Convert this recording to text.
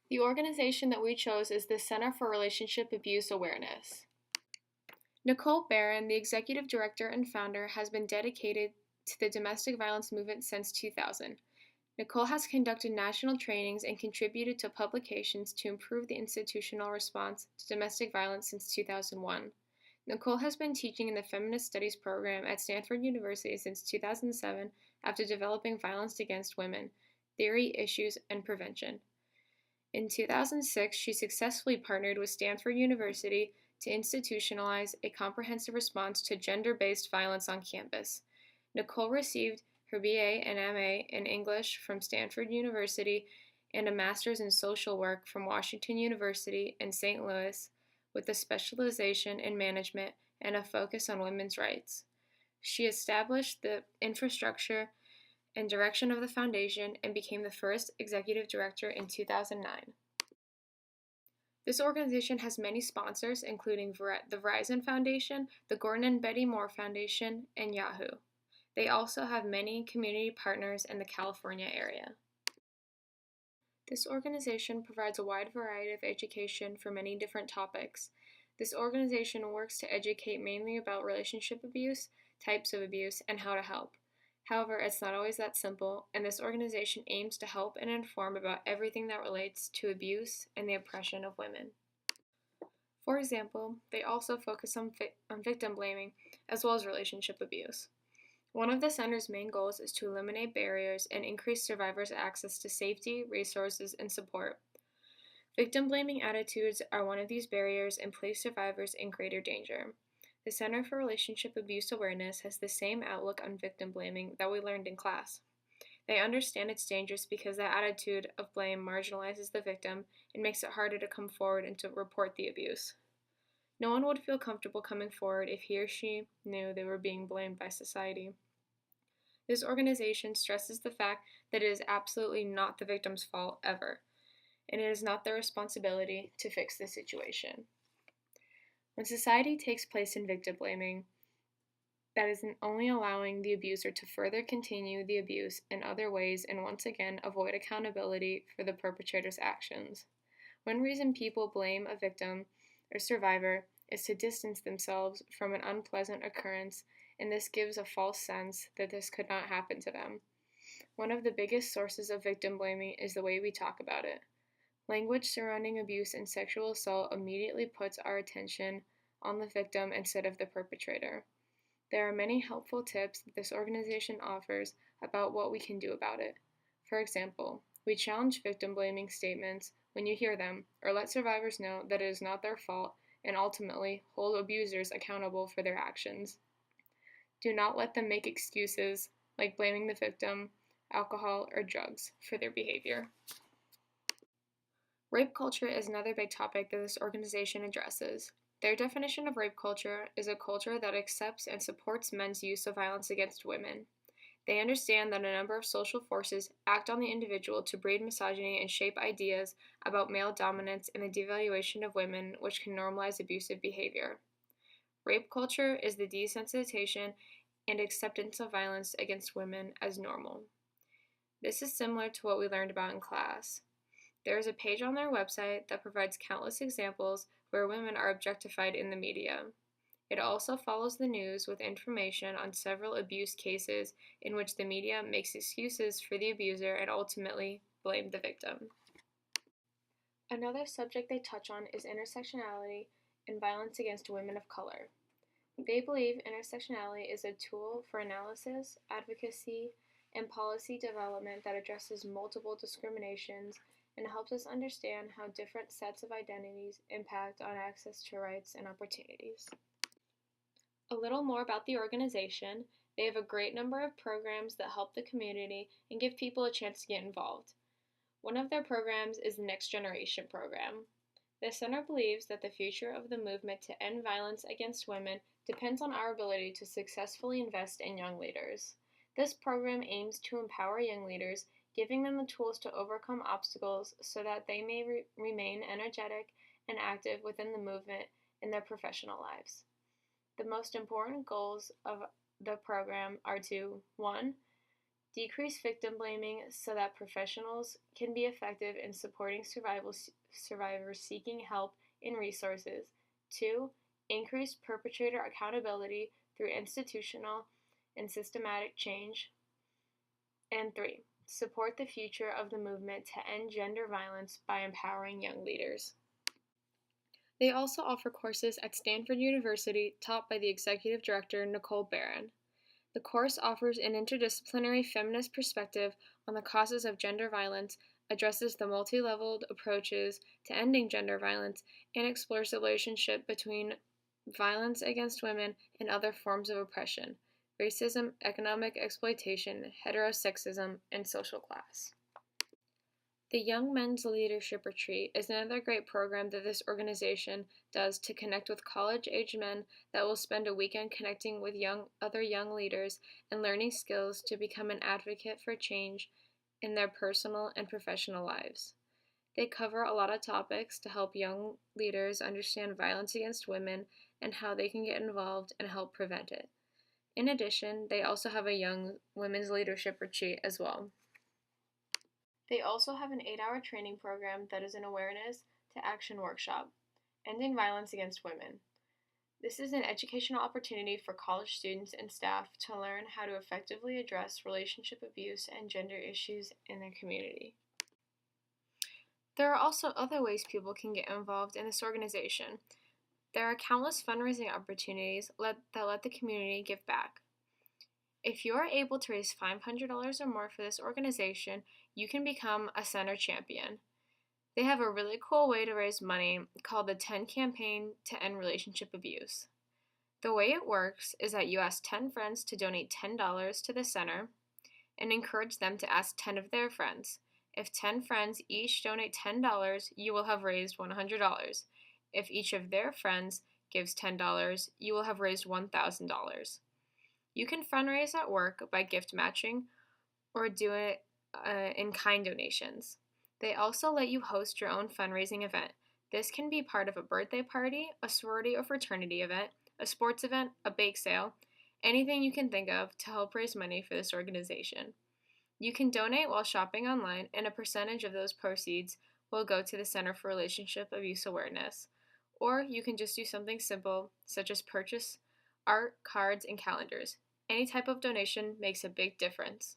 The organization that we chose is the Center for Relationship Abuse Awareness. Nicole Barron, the executive director and founder, has been dedicated to the domestic violence movement since 2000. Nicole has conducted national trainings and contributed to publications to improve the institutional response to domestic violence since 2001. Nicole has been teaching in the Feminist Studies program at Stanford University since 2007 after developing Violence Against Women, Theory, Issues, and Prevention. In 2006, she successfully partnered with Stanford University to institutionalize a comprehensive response to gender-based violence on campus. Nicole received her BA and MA in English from Stanford University and a master's in social work from Washington University in St. Louis with a specialization in management and a focus on women's rights. She established the infrastructure and direction of the foundation and became the first executive director in 2009. This organization has many sponsors, including the Verizon Foundation, the Gordon and Betty Moore Foundation, and Yahoo. They also have many community partners in the California area. This organization provides a wide variety of education for many different topics. This organization works to educate mainly about relationship abuse, types of abuse, and how to help. However, it's not always that simple, and this organization aims to help and inform about everything that relates to abuse and the oppression of women. For example, they also focus on victim blaming as well as relationship abuse. One of the center's main goals is to eliminate barriers and increase survivors' access to safety, resources, and support. Victim blaming attitudes are one of these barriers and place survivors in greater danger. The Center for Relationship Abuse Awareness has the same outlook on victim blaming that we learned in class. They understand its dangers because that attitude of blame marginalizes the victim and makes it harder to come forward and to report the abuse. No one would feel comfortable coming forward if he or she knew they were being blamed by society. This organization stresses the fact that it is absolutely not the victim's fault ever, and it is not their responsibility to fix the situation. When society takes place in victim blaming, that is only allowing the abuser to further continue the abuse in other ways and once again avoid accountability for the perpetrator's actions. One reason people blame a victim or survivor is to distance themselves from an unpleasant occurrence, and this gives a false sense that this could not happen to them. One of the biggest sources of victim blaming is the way we talk about it. Language surrounding abuse and sexual assault immediately puts our attention on the victim instead of the perpetrator. There are many helpful tips that this organization offers about what we can do about it. For example, we challenge victim blaming statements when you hear them, or let survivors know that it is not their fault, and ultimately hold abusers accountable for their actions. Do not let them make excuses like blaming the victim, alcohol, or drugs for their behavior. Rape culture is another big topic that this organization addresses. Their definition of rape culture is a culture that accepts and supports men's use of violence against women. They understand that a number of social forces act on the individual to breed misogyny and shape ideas about male dominance and the devaluation of women, which can normalize abusive behavior. Rape culture is the desensitization and acceptance of violence against women as normal. This is similar to what we learned about in class. There is a page on their website that provides countless examples where women are objectified in the media. It also follows the news with information on several abuse cases in which the media makes excuses for the abuser and ultimately blame the victim. Another subject they touch on is intersectionality and violence against women of color. They believe intersectionality is a tool for analysis, advocacy, and policy development that addresses multiple discriminations and helps us understand how different sets of identities impact on access to rights and opportunities. A little more about the organization. They have a great number of programs that help the community and give people a chance to get involved. One of their programs is the Next Generation program. The center believes that the future of the movement to end violence against women depends on our ability to successfully invest in young leaders. This program aims to empower young leaders, giving them the tools to overcome obstacles so that they may remain energetic and active within the movement in their professional lives. The most important goals of the program are to 1. decrease victim blaming so that professionals can be effective in supporting survivors seeking help and resources. 2. Increase perpetrator accountability through institutional and systematic change. And 3. Support the future of the movement to end gender violence by empowering young leaders. They also offer courses at Stanford University taught by the executive director Nicole Barron. The course offers an interdisciplinary feminist perspective on the causes of gender violence, addresses the multi-leveled approaches to ending gender violence, and explores the relationship between violence against women and other forms of oppression, racism, economic exploitation, heterosexism, and social class. The Young Men's Leadership Retreat is another great program that this organization does to connect with college-age men that will spend a weekend connecting with other young leaders and learning skills to become an advocate for change in their personal and professional lives. They cover a lot of topics to help young leaders understand violence against women and how they can get involved and help prevent it. In addition, they also have a Young Women's Leadership Retreat as well. They also have an 8-hour training program that is an awareness to action workshop, Ending Violence Against Women. This is an educational opportunity for college students and staff to learn how to effectively address relationship abuse and gender issues in their community. There are also other ways people can get involved in this organization. There are countless fundraising opportunities that let the community give back. If you are able to raise $500 or more for this organization, you can become a center champion. They have a really cool way to raise money called the 10 Campaign to End Relationship Abuse. The way it works is that you ask 10 friends to donate $10 to the center and encourage them to ask 10 of their friends. If 10 friends each donate $10, you will have raised $100. If each of their friends gives $10, you will have raised $1,000. You can fundraise at work by gift matching or do it in-kind donations. They also let you host your own fundraising event. This can be part of a birthday party, a sorority or fraternity event, a sports event, a bake sale, anything you can think of to help raise money for this organization. You can donate while shopping online, and a percentage of those proceeds will go to the Center for Relationship Abuse Awareness. Or you can just do something simple, such as purchase art, cards, and calendars. Any type of donation makes a big difference.